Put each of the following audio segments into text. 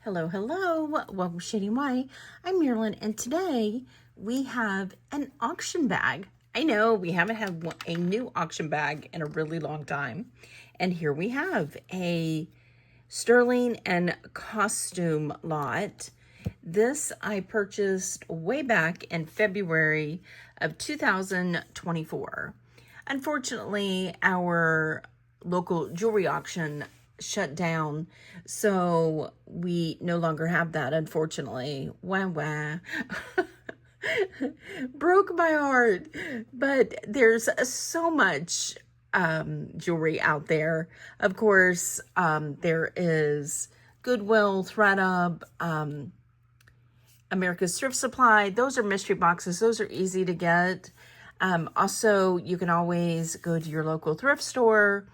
Hello, hello. Welcome to Shady Why. I'm Marilyn, and today we have an auction bag. I know we haven't had a new auction bag in a really long time. And here we have a sterling and costume lot. This I purchased way back in February of 2024. Unfortunately, our local jewelry auction shut down, so we no longer have that, unfortunately. Wah wah. Broke my heart. But there's so much jewelry out there. Of course, there is Goodwill, ThredUp, America's Thrift Supply. Those are mystery boxes. Those are easy to get. Also, you can always go to your local thrift store,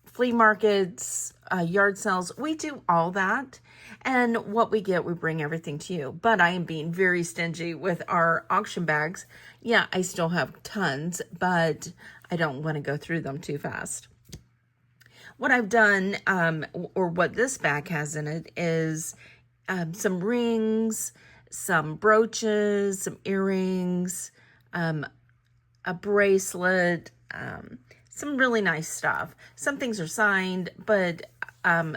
flea markets, yard sales. We do all that. And what we get, we bring everything to you. But I am being very stingy with our auction bags. Yeah, I still have tons, but I don't want to go through them too fast. What I've done, or what this bag has in it, is some rings, some brooches, some earrings, a bracelet, some really nice stuff. Some things are signed, but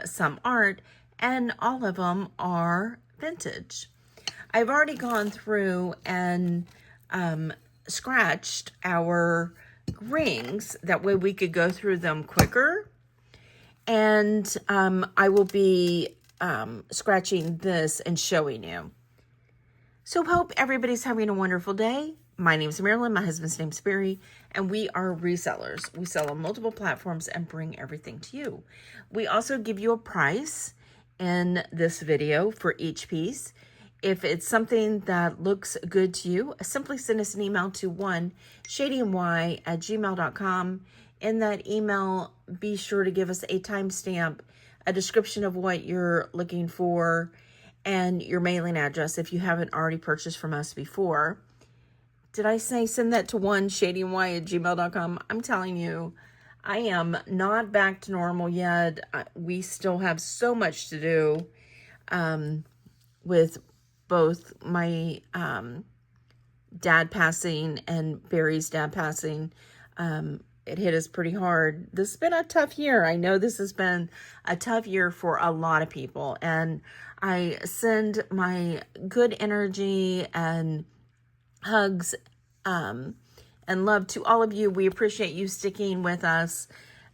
some aren't, and all of them are vintage. I've already gone through and scratched our rings. That way we could go through them quicker. And I will be scratching this and showing you. So hope everybody's having a wonderful day. My name is Marilyn. My husband's name's Barry, and we are resellers. We sell on multiple platforms and bring everything to you. We also give you a price in this video for each piece. If it's something that looks good to you, simply send us an email to shadyny@gmail.com. In that email, be sure to give us a timestamp, a description of what you're looking for, and your mailing address if you haven't already purchased from us before. Did I say send that to shadyny@gmail.com? I'm telling you, I am not back to normal yet. We still have so much to do with both my dad passing and Barry's dad passing. It hit us pretty hard. This has been a tough year. I know this has been a tough year for a lot of people. And I send my good energy and hugs and love to all of you. We appreciate you sticking with us.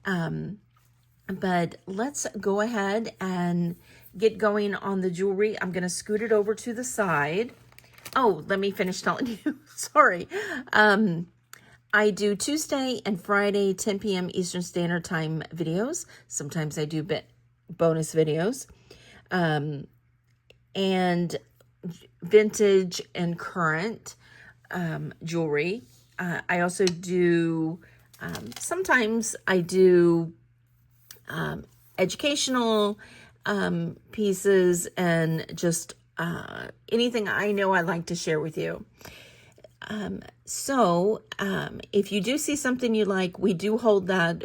But let's go ahead and get going on the jewelry. I'm going to scoot it over to the side. Oh, let me finish telling you. Sorry. I do Tuesday and Friday, 10 p.m. Eastern Standard Time videos. Sometimes I do bonus videos. And vintage and current jewelry. I also do, sometimes I do educational pieces and just anything I know I like to share with you. So if you do see something you like, we do hold that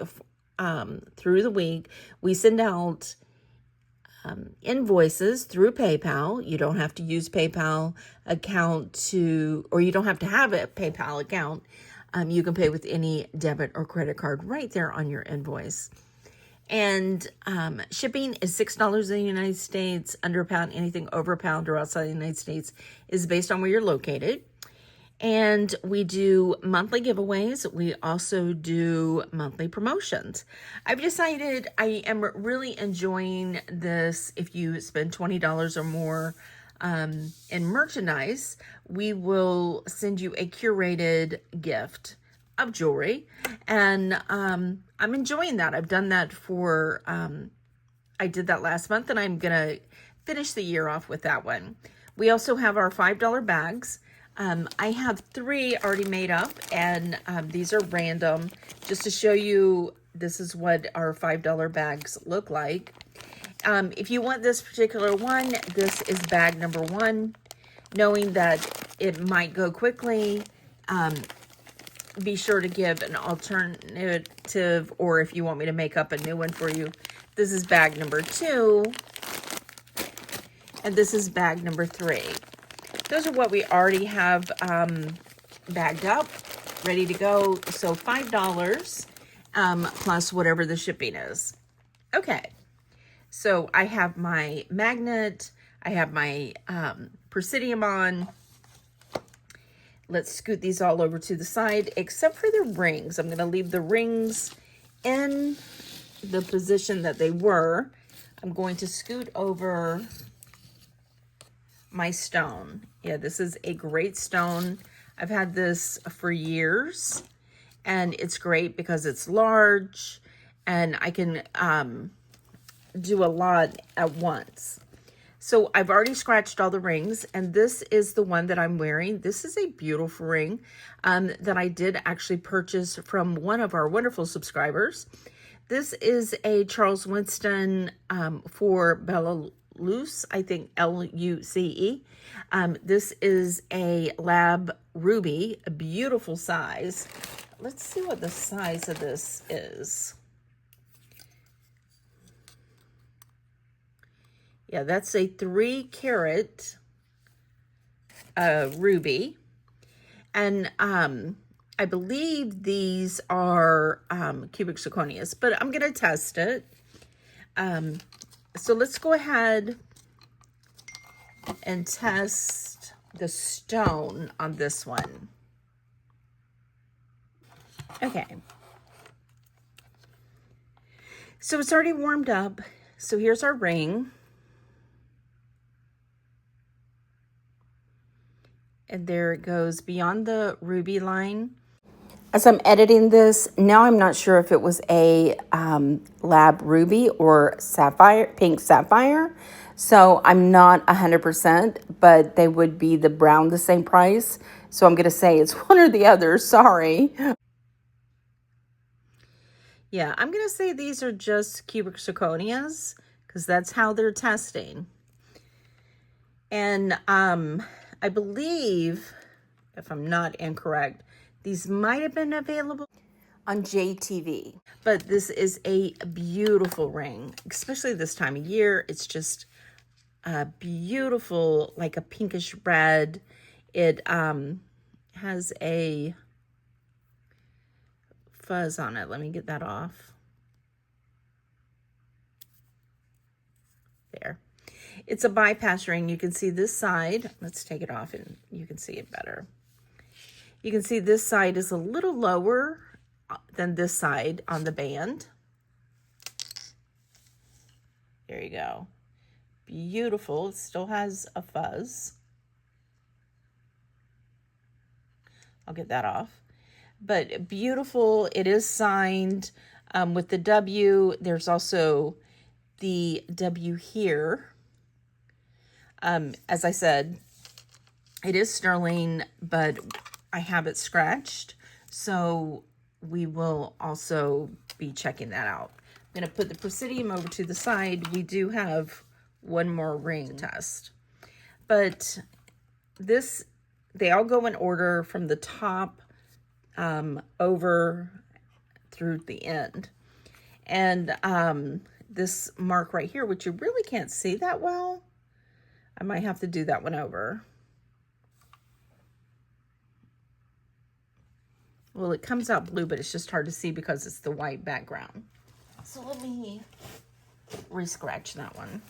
through the week. We send out invoices through PayPal. You don't have to use PayPal account or you don't have to have a PayPal account. You can pay with any debit or credit card right there on your invoice. And shipping is $6 in the United States, under a pound. Anything over a pound or outside the United States is based on where you're located. And we do monthly giveaways. We also do monthly promotions. I've decided I am really enjoying this. If you spend $20 or more in merchandise, we will send you a curated gift of jewelry. And I'm enjoying that. I've done that for, I did that last month, and I'm going to finish the year off with that one. We also have our $5 bags. I have 3 already made up, and these are random. Just to show you, this is what our $5 bags look like. If you want this particular one, this is bag number 1. Knowing that it might go quickly, be sure to give an alternative, or if you want me to make up a new one for you, this is bag number 2. And this is bag number 3. Those are what we already have bagged up, ready to go. So $5 plus whatever the shipping is. Okay, so I have my magnet, I have my Presidium on. Let's scoot these all over to the side, except for the rings. I'm going to leave the rings in the position that they were. I'm going to scoot over my stone. Yeah, this is a great stone. I've had this for years, and it's great because it's large, and I can do a lot at once. So I've already scratched all the rings, and this is the one that I'm wearing. This is a beautiful ring that I did actually purchase from one of our wonderful subscribers. This is a Charles Winston for Bella Luce, I think Luce. This is a lab ruby, a beautiful size. Let's see what the size of this is. Yeah, that's a 3-carat ruby. And I believe these are cubic zirconias, but I'm going to test it. So let's go ahead and test the stone on this one. Okay. So it's already warmed up. So here's our ring. And there it goes beyond the ruby line. As I'm editing this, now I'm not sure if it was a lab ruby or sapphire, pink sapphire. So I'm not 100%, but they would be the brown the same price. So I'm going to say it's one or the other. Sorry. Yeah, I'm going to say these are just cubic zirconias because that's how they're testing. And I believe, if I'm not incorrect, these might have been available on JTV. But this is a beautiful ring, especially this time of year. It's just beautiful, like a pinkish red. It has a fuzz on it. Let me get that off. There. It's a bypass ring. You can see this side. Let's take it off and you can see it better. You can see this side is a little lower than this side on the band. There you go. Beautiful. It still has a fuzz. I'll get that off. But beautiful. It is signed with the W. There's also the W here. As I said, it is sterling, but I have it scratched. So we will also be checking that out. I'm going to put the Presidium over to the side. We do have one more ring to test. But this, they all go in order from the top over through the end. And this mark right here, which you really can't see that well, I might have to do that one over. Well, it comes out blue, but it's just hard to see because it's the white background. So let me re-scratch that one.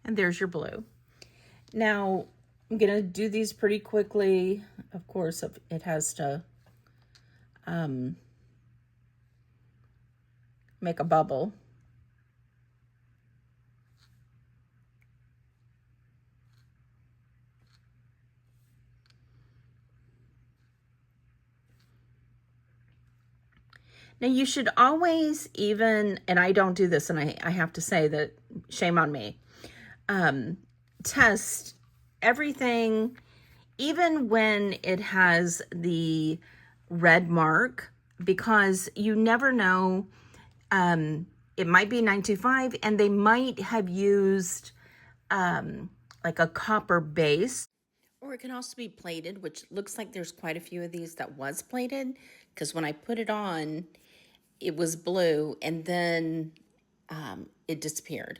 And there's your blue. Now, I'm going to do these pretty quickly. Of course, it has to make a bubble. Now, you should always even, and I don't do this, and I have to say that shame on me, test everything even when it has the red mark, because you never know, it might be 925 and they might have used like a copper base. Or it can also be plated, which looks like there's quite a few of these that was plated, because when I put it on, it was blue and then it disappeared.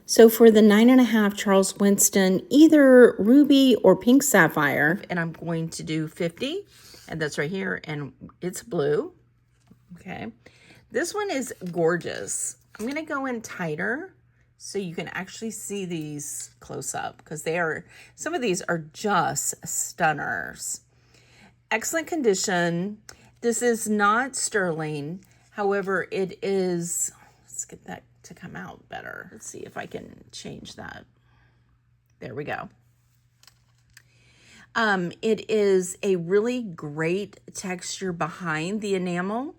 So for the 9.5 Charles Winston, either ruby or pink sapphire, and I'm going to do 50, and that's right here, and it's blue. Okay, this one is gorgeous. I'm gonna go in tighter so you can actually see these close up, because some of these are just stunners. Excellent condition. This is not sterling. However, it is, let's get that to come out better. Let's see if I can change that. There we go. It is a really great texture behind the enamel.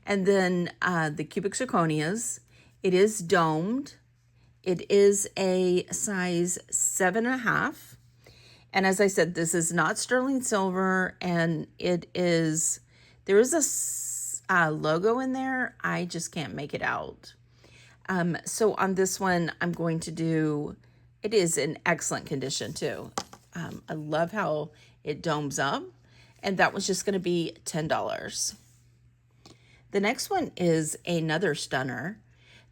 And then the cubic zirconias. It is domed. It is a size 7.5. And as I said, this is not sterling silver, and there is a logo in there. I just can't make it out. So on this one, I'm going to do, it is in excellent condition too. I love how it domes up, and that was just going to be $10. The next one is another stunner.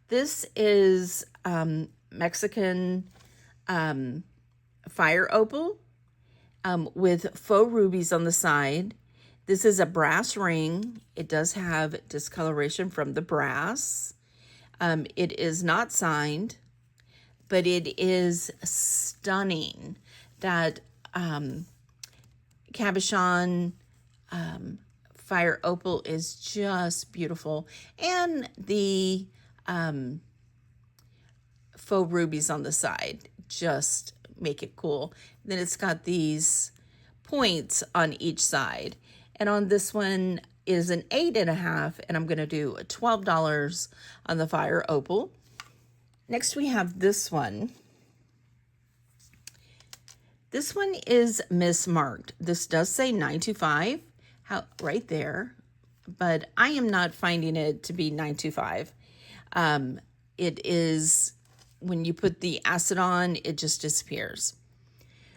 This is Mexican fire opal with faux rubies on the side. This is a brass ring. It does have discoloration from the brass. It is not signed, but it is stunning. That cabochon fire opal is just beautiful. And the faux rubies on the side just make it cool. Then it's got these points on each side. And on this one is an 8.5, and I'm going to do $12 on the fire opal. Next we have this one. This one is mismarked. This does say 925 right there, but I am not finding it to be 925. It is, when you put the acid on, it just disappears.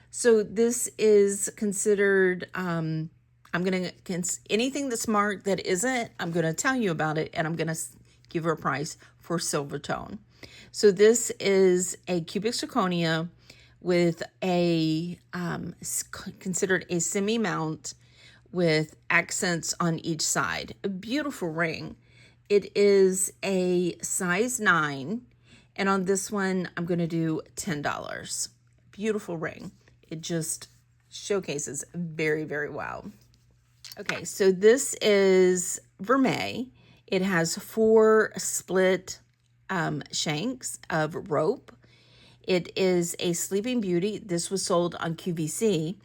So this is considered, anything that's marked that isn't, I'm going to tell you about it, and I'm going to give her a price for silver tone. So this is a cubic zirconia with a, considered a semi-mount with accents on each side. A beautiful ring. It is a size 9, and on this one, I'm going to do $10. Beautiful ring. It just showcases very, very well. Okay, so this is vermeil. It has 4 split shanks of rope. It is a Sleeping Beauty. This was sold on QVC,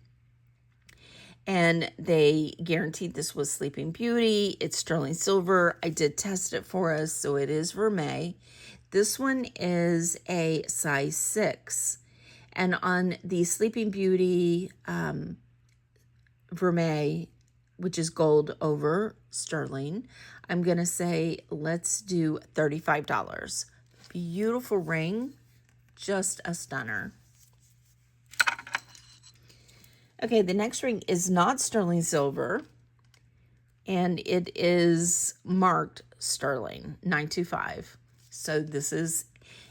and they guaranteed this was Sleeping Beauty. It's sterling silver. I did test it for us, so it is vermeil. This one is a size 6. And on the Sleeping Beauty vermeil, which is gold over sterling, I'm going to say let's do $35. Beautiful ring, just a stunner. Okay, the next ring is not sterling silver, and it is marked sterling, 925. So this is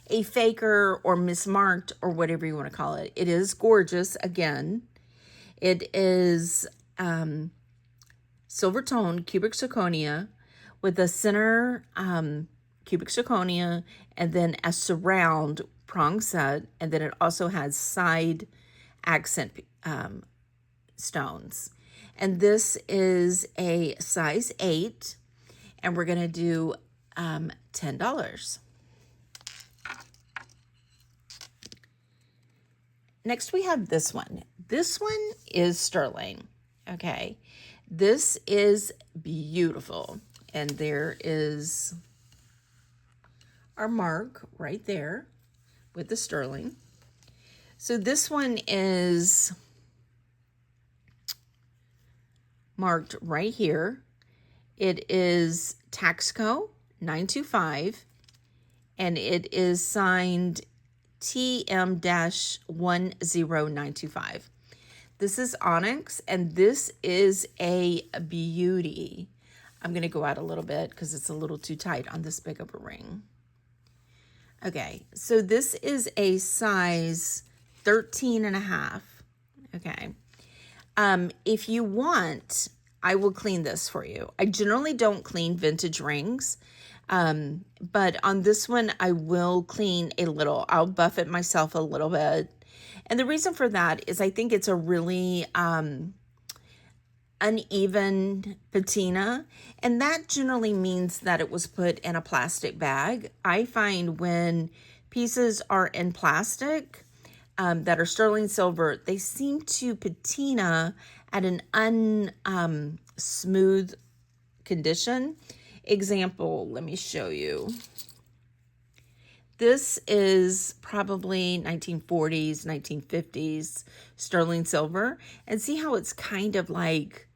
a faker or mismarked or whatever you want to call it. It is gorgeous again. It is silver tone cubic zirconia with a center cubic zirconia and then a surround prong set, and then it also has side accent stones. And this is a size 8, and we're going to do $10. Next, we have this one. This one is sterling. Okay, this is beautiful, and there is our mark right there with the sterling. So this one is marked right here. It is Taxco 925, and it is signed TM-10925. This is onyx, and this is a beauty. I'm going to go out a little bit because it's a little too tight on this big of a ring. Okay, so this is a size 13.5. Okay. If you want, I will clean this for you. I generally don't clean vintage rings, but on this one, I will clean a little. I'll buff it myself a little bit. And the reason for that is I think it's a really uneven patina, and that generally means that it was put in a plastic bag. I find when pieces are in plastic that are sterling silver, they seem to patina at an unsmooth condition. Example, let me show you. This is probably 1940s, 1950s sterling silver, and see how it's kind of like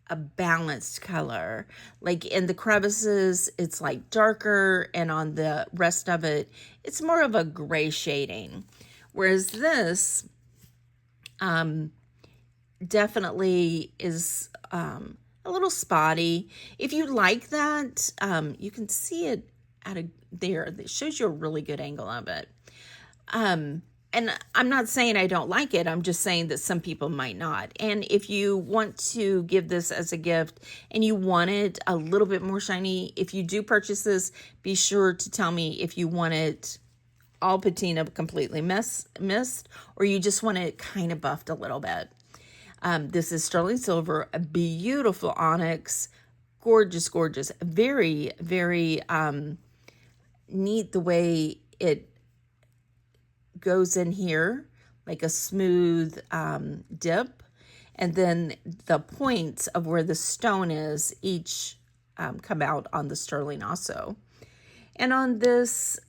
a balanced color. Like in the crevices, it's like darker, and on the rest of it, it's more of a gray shading. Whereas this definitely is a little spotty. If you like that, you can see it there. It shows you a really good angle of it. And I'm not saying I don't like it. I'm just saying that some people might not. And if you want to give this as a gift and you want it a little bit more shiny, if you do purchase this, be sure to tell me if you want it all patina completely missed, or you just want it kind of buffed a little bit. This is sterling silver, a beautiful onyx, gorgeous, gorgeous. Very, very neat the way it goes in here, like a smooth dip, and then the points of where the stone is each come out on the sterling also. And on this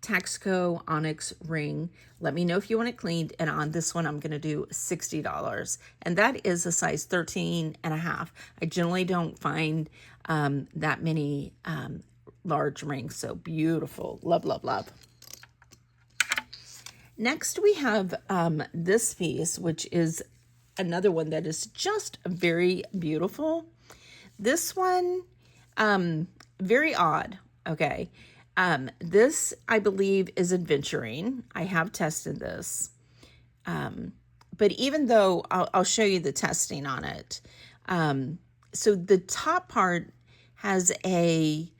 Taxco onyx ring, let me know if you want it cleaned, and on this one I'm going to do $60, and that is a size 13.5. I generally don't find that many large rings. So beautiful. Love, love, love. Next, we have this piece, which is another one that is just very beautiful. This one, very odd, okay. This, I believe, is adventuring. I have tested this. But even though, I'll show you the testing on it. So the top part has a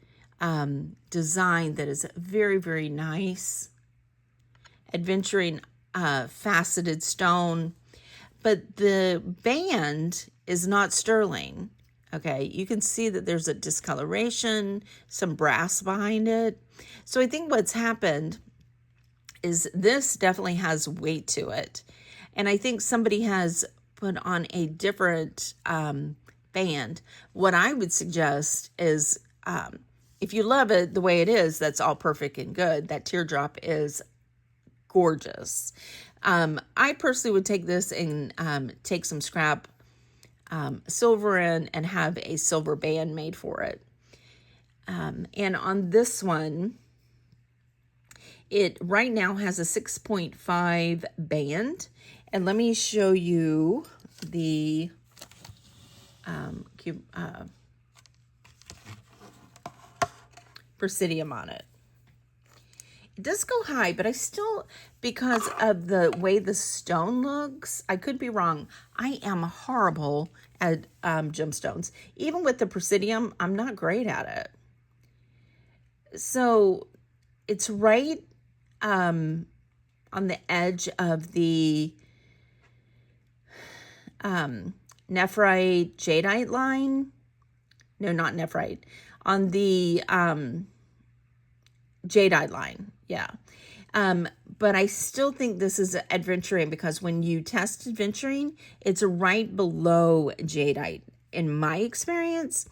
design that is very, very nice. Adventuring faceted stone, but the band is not sterling. Okay, you can see that there's a discoloration, some brass behind it. So I think what's happened is this definitely has weight to it, and I think somebody has put on a different band. What I would suggest is if you love it the way it is, that's all perfect and good. That teardrop is gorgeous. I personally would take this and take some scrap silver in and have a silver band made for it. And on this one, it right now has a 6.5 band. And let me show you the Presidium on it. It does go high, but I still, because of the way the stone looks, I could be wrong. I am horrible at gemstones. Even with the Presidium, I'm not great at it. So it's right on the edge of the nephrite jadeite line. No, not nephrite. On the jadeite line. Yeah. But I still think this is adventuring because when you test adventuring, it's right below jadeite. In my experience,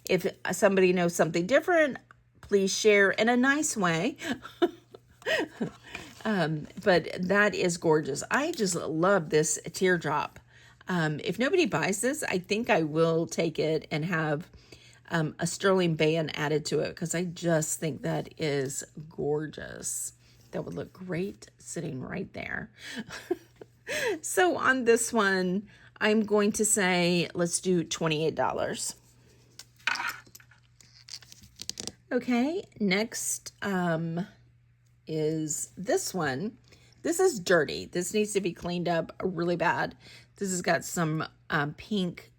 if somebody knows something different, please share in a nice way. But that is gorgeous. I just love this teardrop. If nobody buys this, I think I will take it and have a sterling band added to it because I just think that is gorgeous. That would look great sitting right there. So on this one, I'm going to say, let's do $28. Okay, next is this one. This is dirty. This needs to be cleaned up really bad. This has got some pink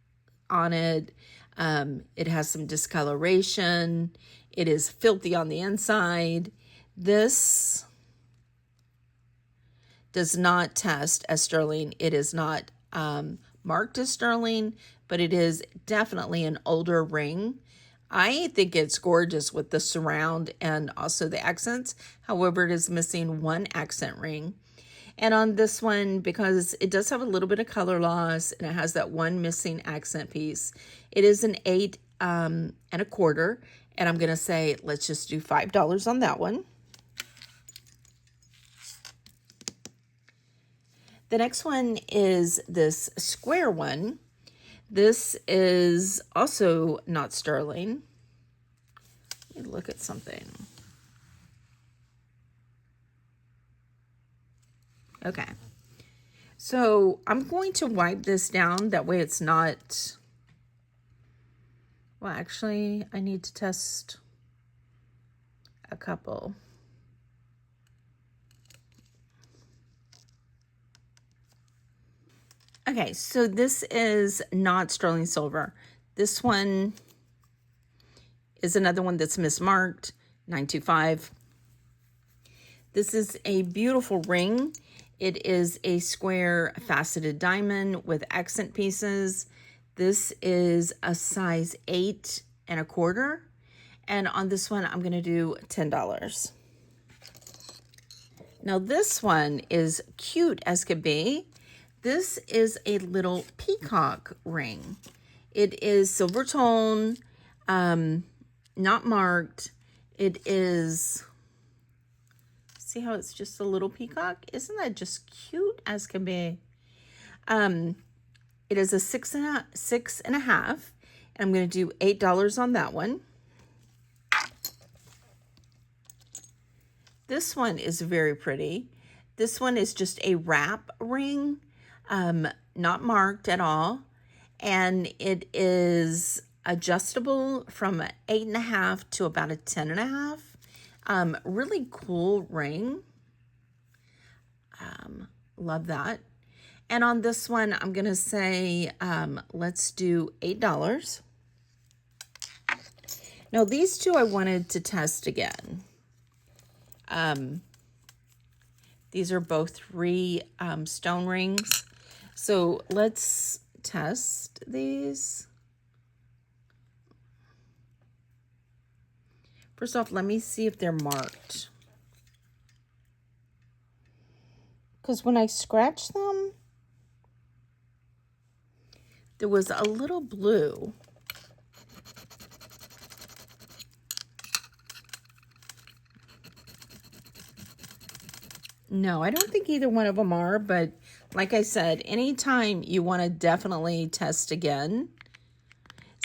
on it. It has some discoloration. It is filthy on the inside. This does not test as sterling. It is not marked as sterling, but it is definitely an older ring. I think it's gorgeous with the surround and also the accents. However, it is missing one accent ring. And on this one, because it does have a little bit of color loss and it has that one missing accent piece, it is an 8 1/4. And I'm going to say, let's just do $5 on that one. The next one is this square one. This is also not sterling. Let me look at something. Okay. So I'm going to wipe this down. That way it's not... Well, actually, I need to test a couple. Okay, so this is not sterling silver. This one is another one that's mismarked, 925. This is a beautiful ring. It is a square faceted diamond with accent pieces. This is a size 8 1/4. And on this one, I'm going to do $10. Now this one is cute as could be. This is a little peacock ring. It is silver tone, not marked. It is, see how it's just a little peacock? Isn't that just cute as can be? It is a 6 1/2, and I'm going to do $8 on that one. This one is very pretty. This one is just a wrap ring. Not marked at all, and it is adjustable from 8 1/2 to about a 10 1/2. Really cool ring. Love that. And on this one, I'm gonna say let's do $8. Now these two I wanted to test again. These are both 3 stone rings. So let's test these. First off, let me see if they're marked. Because when I scratched them, there was a little blue. No, I don't think either one of them are, but like I said, anytime you want to definitely test again.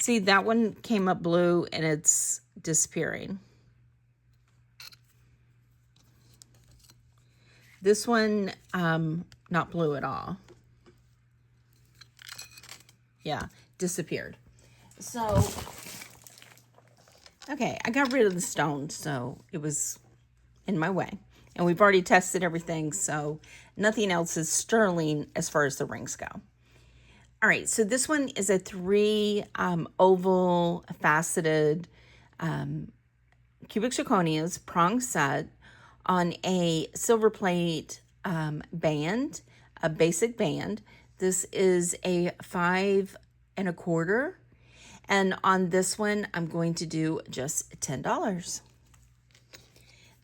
See, that one came up blue and it's disappearing. This one, not blue at all. Yeah, disappeared. So, okay, I got rid of the stone, so it was in my way. And we've already tested everything, so nothing else is sterling as far as the rings go. All right, so this one is a 3 oval faceted cubic zirconias prong set on a silver plate band, a basic band. This is a 5 1/4. And on this one, I'm going to do just $10.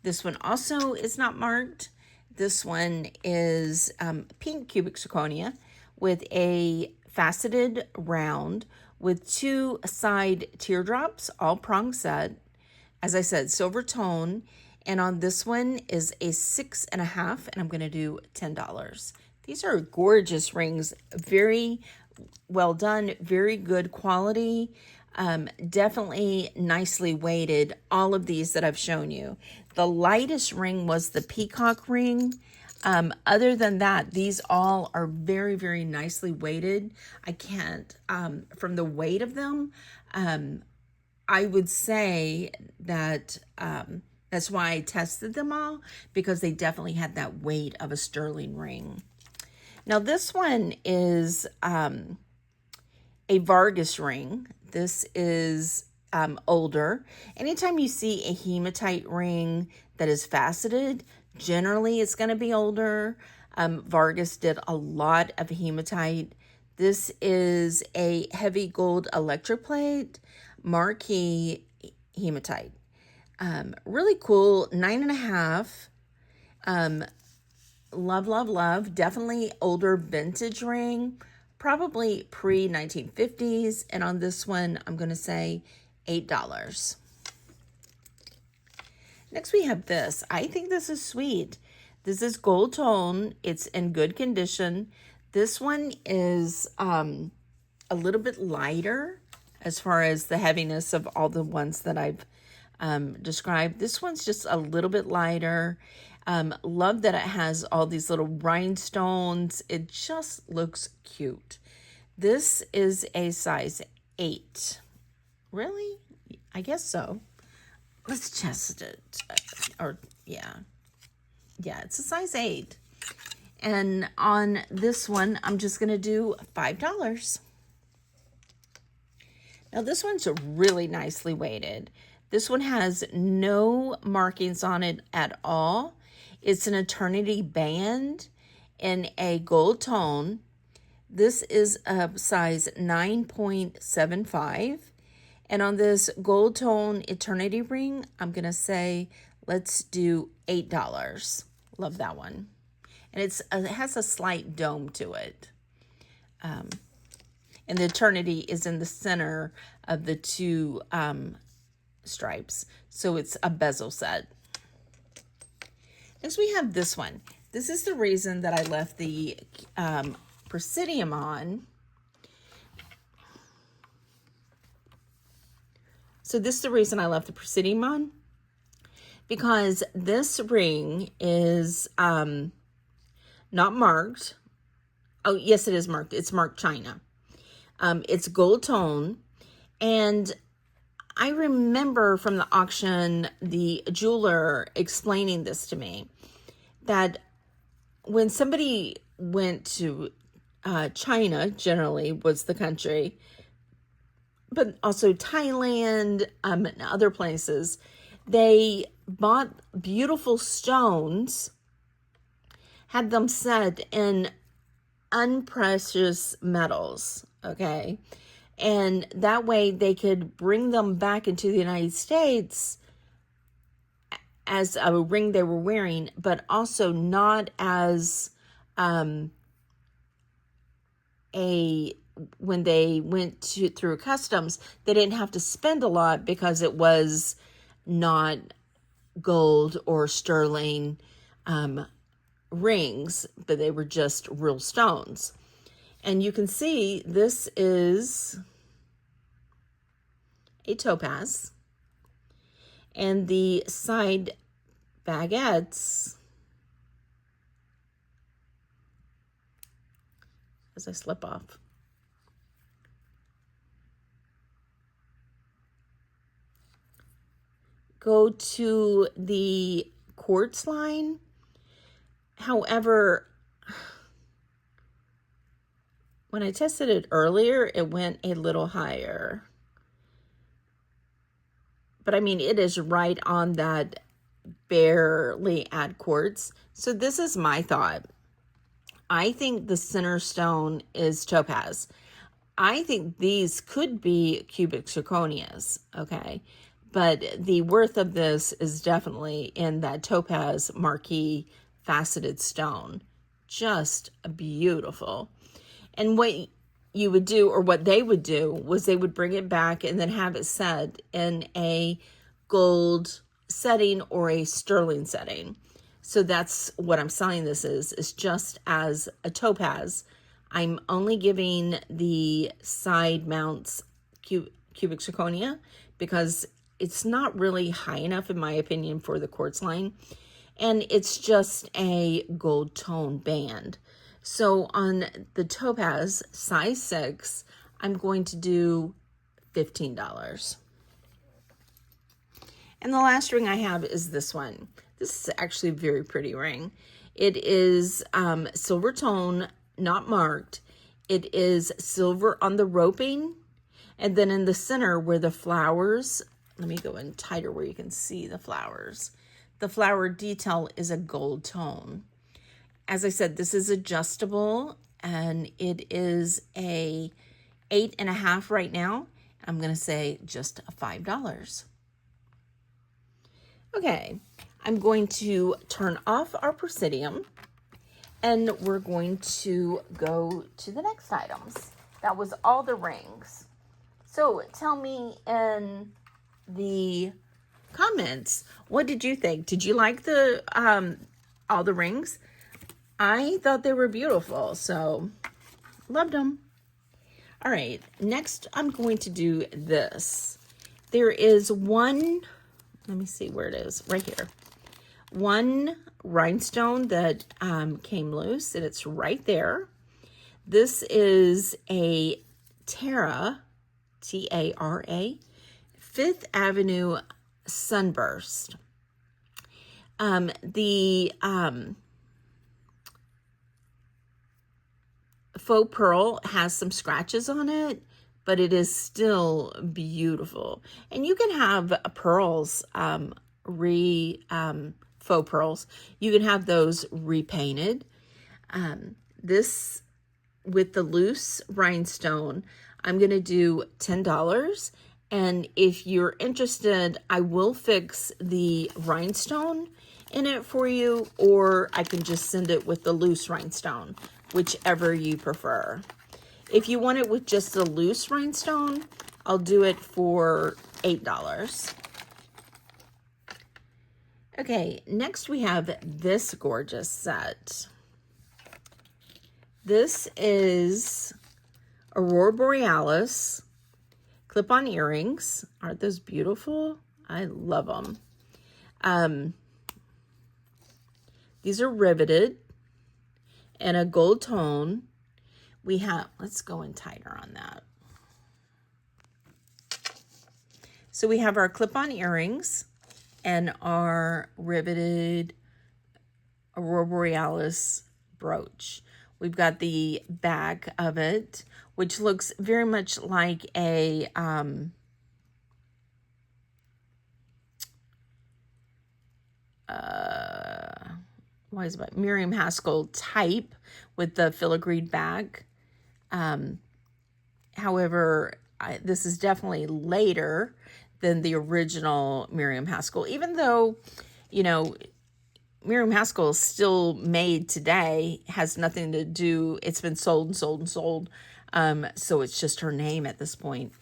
This one also is not marked. This one is pink cubic zirconia with a faceted round with 2 side teardrops, all prong set. As I said, silver tone. And on this one is a 6 1/2, and I'm going to do $10. These are gorgeous rings, very well done, very good quality, definitely nicely weighted, all of these that I've shown you. The lightest ring was the peacock ring. Other than that, these all are very, very nicely weighted. I can't, from the weight of them, I would say that that's why I tested them all, because they definitely had that weight of a sterling ring. Now this one is a Vargas ring. This is older. Anytime you see a hematite ring that is faceted, generally it's going to be older. Vargas did a lot of hematite. This is a heavy gold electroplate marquee hematite. Really cool, 9.5. Love, love, love. Definitely older vintage ring, probably pre-1950s. And on this one, I'm going to say $8. Next, we have this. I think this is sweet. This is gold tone. It's in good condition. This one is a little bit lighter as far as the heaviness of all the ones that I've described. This one's just a little bit lighter. Love that it has all these little rhinestones. It just looks cute. This is a size 8. Really? I guess so. Let's test it. Yeah, it's a size 8. And on this one, I'm just going to do $5. Now this one's really nicely weighted. This one has no markings on it at all. It's an eternity band in a gold tone. This is a size 9.75. And on this gold tone eternity ring, I'm going to say, let's do $8. Love that one. And it has a slight dome to it. And the eternity is in the center of the two stripes. So it's a bezel set. Next, we have this one. This is the reason that I left the Presidium on. So this is the reason I left the Presidium on, because this ring is not marked. Oh, yes, it is marked. It's marked China. It's gold tone. And I remember from the auction, the jeweler explaining this to me, that when somebody went to China, generally was the country, but also Thailand and other places, they bought beautiful stones, had them set in unprecious metals, okay? And that way they could bring them back into the United States as a ring they were wearing, but also not as when they went through customs, they didn't have to spend a lot because it was not gold or sterling rings, but they were just real stones. And you can see this is a topaz. And the side baguettes, as I slip off, go to the quartz line. However, when I tested it earlier, it went a little higher. But I mean, it is right on that barely at quartz. So this is my thought. I think the center stone is topaz. I think these could be cubic zirconias, okay? But the worth of this is definitely in that topaz marquee faceted stone. Just beautiful. And what you would do, or what they would do, was they would bring it back and then have it set in a gold setting or a sterling setting. So that's what I'm selling this is just as a topaz. I'm only giving the side mounts cubic zirconia because it's not really high enough, in my opinion, for the quartz line. And it's just a gold tone band. So on the topaz size 6, I'm going to do $15. And the last ring I have is this one. This is actually a very pretty ring. It is silver tone, not marked. It is silver on the roping. And then in the center where the flowers, let me go in tighter where you can see the flowers. The flower detail is a gold tone. As I said, this is adjustable and it is a 8.5 right now. I'm going to say just $5. Okay, I'm going to turn off our Presidium and we're going to go to the next items. That was all the rings. So tell me in the comments, what did you think? Did you like the all the rings? I thought they were beautiful, so loved them. All right, next I'm going to do this. There is one, let me see where it is, right here. One rhinestone that came loose, and it's right there. This is a Tara, T-A-R-A, 5th Avenue Sunburst. The faux pearl has some scratches on it, but it is still beautiful. And you can have pearls, faux pearls. You can have those repainted. This, with the loose rhinestone, I'm going to do $10. And if you're interested, I will fix the rhinestone in it for you, or I can just send it with the loose rhinestone, whichever you prefer. If you want it with just the loose rhinestone, I'll do it for $8. Okay, next we have this gorgeous set. This is Aurora Borealis clip-on earrings. Aren't those beautiful? I love them. These are riveted in a gold tone. We have, let's go in tighter on that. So we have our clip-on earrings and our riveted Aurora Borealis brooch. We've got the back of it, which looks very much like a Miriam Haskell type with the filigreed back. However, this is definitely later than the original Miriam Haskell, even though, you know, Miriam Haskell is still made today, has nothing to do, it's been sold and sold and sold. So it's just her name at this point.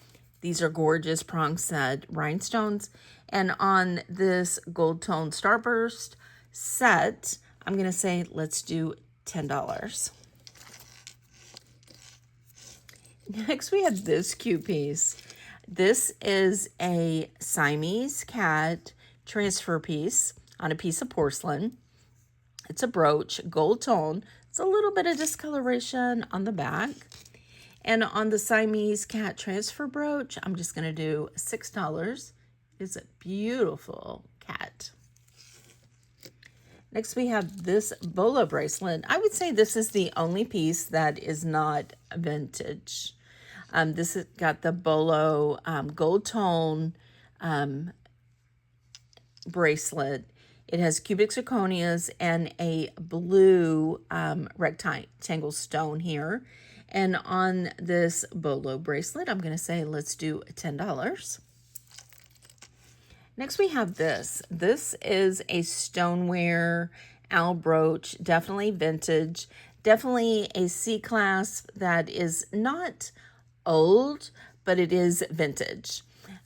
These are gorgeous prong set rhinestones. And on this gold tone starburst set, I'm going to say, let's do $10. Next, we have this cute piece. This is a Siamese cat transfer piece on a piece of porcelain. It's a brooch, gold tone. It's a little bit of discoloration on the back. And on the Siamese cat transfer brooch, I'm just going to do $6. It's a beautiful cat. Next, we have this bolo bracelet. I would say this is the only piece that is not vintage. This has got the bolo gold tone bracelet. It has cubic zirconias and a blue rectangle stone here. And on this bolo bracelet, I'm going to say, let's do $10. Next, we have this. This is a stoneware owl brooch, definitely vintage, definitely a C-clasp that is not old, but it is vintage.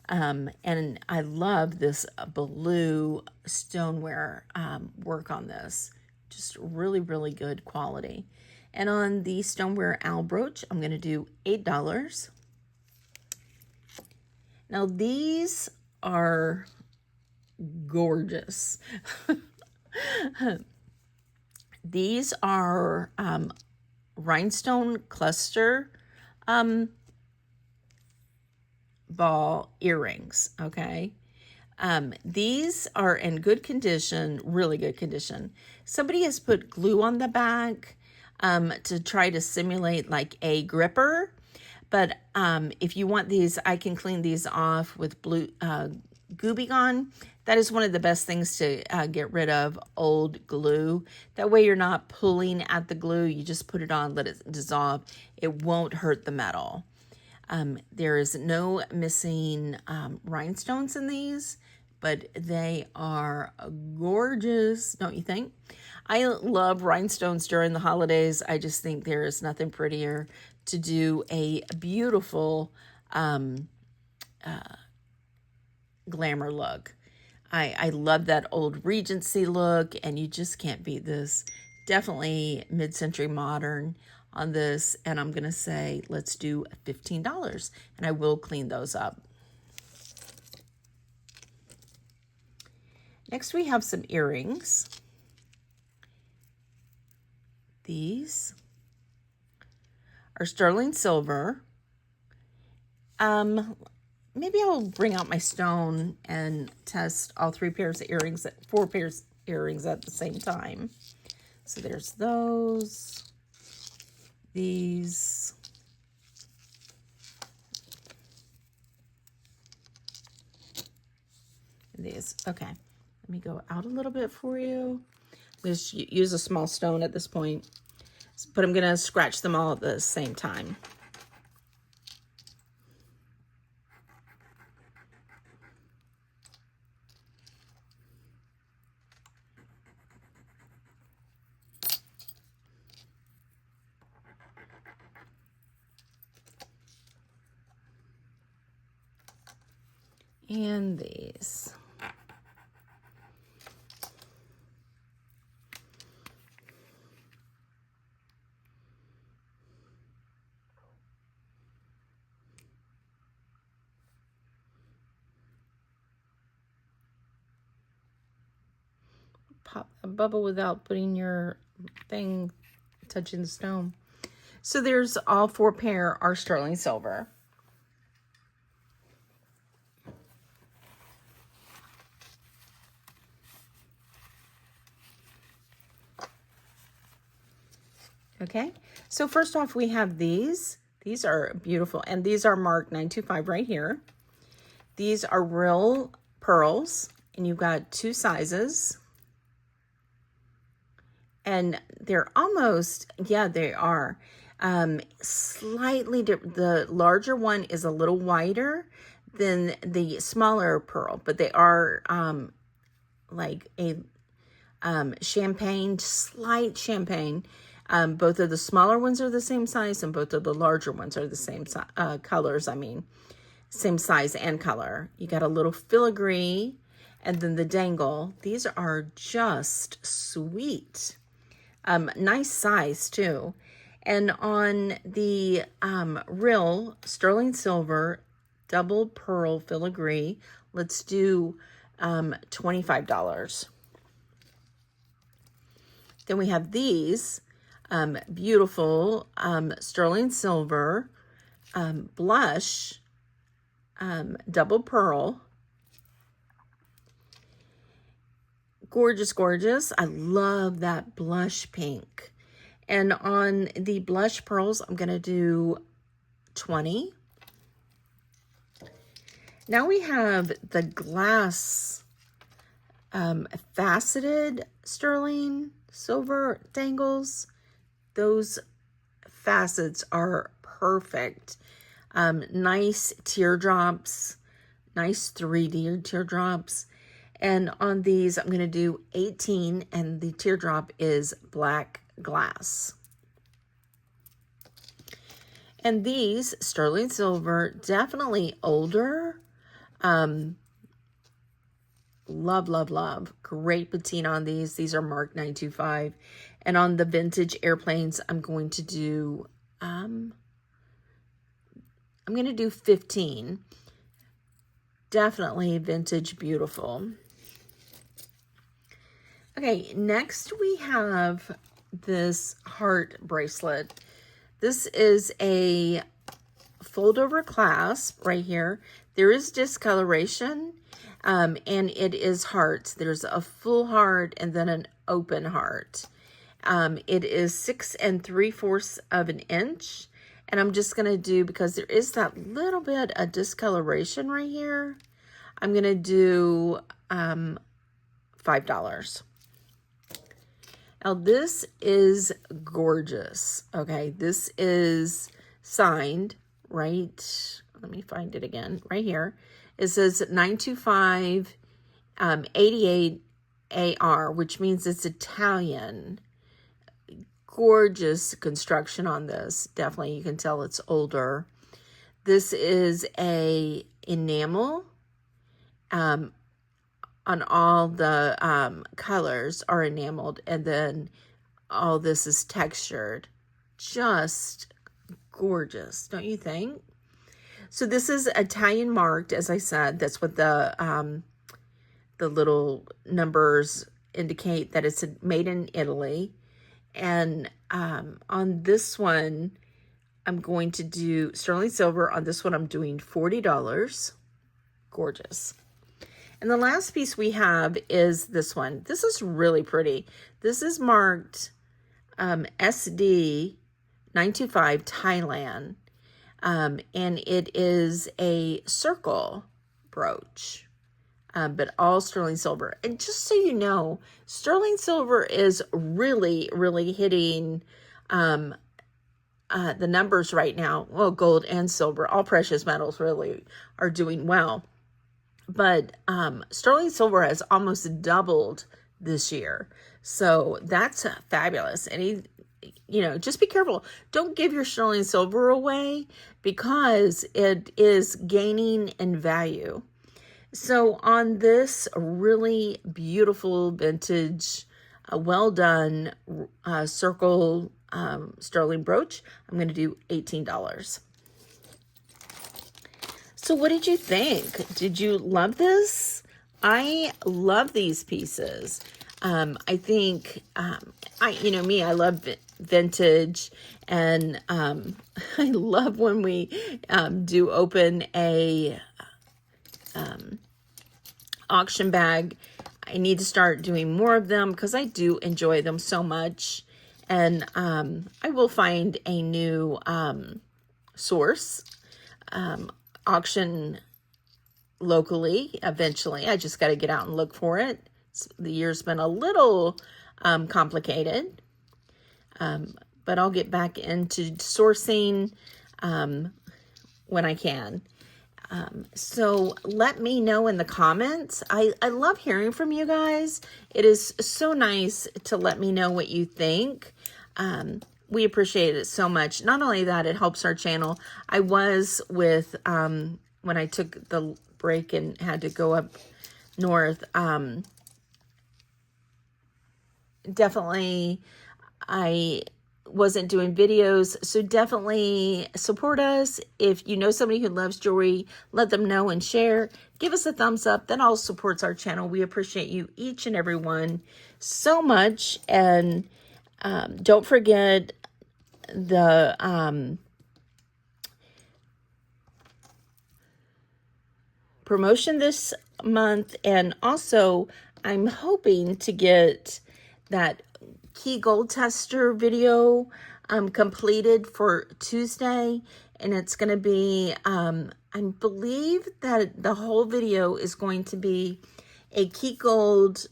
And I love this blue stoneware work on this. Just really, really good quality. And on the stoneware owl brooch, I'm going to do $8. Now these are gorgeous. These are rhinestone cluster ball earrings, okay? These are in good condition, really good condition. Somebody has put glue on the back to try to simulate like a gripper. But if you want these, I can clean these off with blue Gooby Gone. That is one of the best things to get rid of old glue. That way you're not pulling at the glue. You just put it on, let it dissolve. It won't hurt the metal. There is no missing rhinestones in these, but they are gorgeous, don't you think? I love rhinestones during the holidays. I just think there is nothing prettier to do a beautiful glamour look. I love that old Regency look, and you just can't beat this. Definitely mid-century modern on this, and I'm going to say let's do $15, and I will clean those up. Next, we have some earrings. These are sterling silver. Maybe I'll bring out my stone and test all four pairs of earrings at the same time. So there's those, these, and these. Okay, let me go out a little bit for you. Just use a small stone at this point, but I'm gonna scratch them all at the same time. And these. Pop a bubble without putting your thing touching the stone. So there's all four pair are sterling silver. Okay, so first off we have these. These are beautiful, and these are marked 925 right here. These are real pearls, and you've got two sizes. And they're almost, yeah, they are slightly different. The larger one is a little wider than the smaller pearl, but they are like a champagne, slight champagne. Both of the smaller ones are the same size, and both of the larger ones are the same colors. I mean, same size and color. You got a little filigree, and then the dangle. These are just sweet. Nice size too. And on the real sterling silver double pearl filigree, let's do $25. Then we have these beautiful sterling silver blush double pearl. Gorgeous, gorgeous. I love that blush pink. And on the blush pearls, I'm going to do 20. Now we have the glass faceted sterling silver dangles. Those facets are perfect. Nice teardrops, nice 3D teardrops. And on these, I'm going to do 18, and the teardrop is black glass. And these, sterling silver, definitely older. Love, love, love. Great patina on these. These are marked 925. And on the vintage airplanes, I'm going to do 15. Definitely vintage beautiful. Okay, next we have this heart bracelet. This is a fold over clasp right here. There is discoloration, and it is hearts. There's a full heart and then an open heart. It is 6 3/4 of an inch. And I'm just going to do, because there is that little bit of discoloration right here, I'm going to do $5. Now this is gorgeous. Okay, this is signed, right? Let me find it again, right here. It says 925 88 AR, which means it's Italian. Gorgeous construction on this. Definitely, you can tell it's older. This is a enamel. On all the colors are enameled, and then all this is textured. Just gorgeous, don't you think? So this is Italian marked, as I said. That's what the little numbers indicate, that it's made in Italy. And on this one, I'm going to do sterling silver. On this one, I'm doing $40. Gorgeous. And the last piece we have is this one. This is really pretty. This is marked SD 925 Thailand. And it is a circle brooch, but all sterling silver. And just so you know, sterling silver is really, really hitting the numbers right now. Well, gold and silver, all precious metals really are doing well. But sterling silver has almost doubled this year. So that's fabulous. And just be careful. Don't give your sterling silver away, because it is gaining in value. So on this really beautiful vintage, well done circle sterling brooch, I'm going to do $18. So what did you think? Did you love this? I love these pieces. I think, I love vintage, and I love when we do open a auction bag. I need to start doing more of them, because I do enjoy them so much. And I will find a new source, auction locally eventually. I just got to get out and look for it. The year's been a little complicated, but I'll get back into sourcing when I can. So let me know in the comments. I love hearing from you guys. It is so nice to let me know what you think. We appreciate it so much. Not only that, it helps our channel. I was with, when I took the break and had to go up north, definitely I wasn't doing videos. So definitely support us. If you know somebody who loves jewelry, let them know and share. Give us a thumbs up. That all supports our channel. We appreciate you, each and every one, so much. And don't forget the promotion this month. And also, I'm hoping to get that key gold tester video completed for Tuesday. And it's going to be, I believe that the whole video is going to be a key gold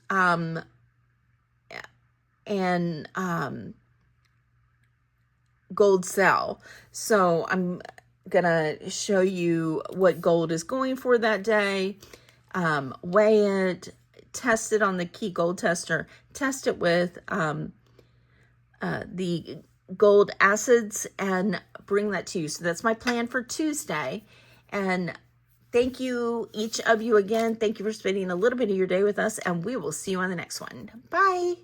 and gold cell. So I'm gonna show you what gold is going for that day, weigh it, test it on the key gold tester, test it with the gold acids, and bring that to you. So that's my plan for Tuesday. And Thank you, each of you again. Thank you for spending a little bit of your day with us, and we will see you on the next one. Bye.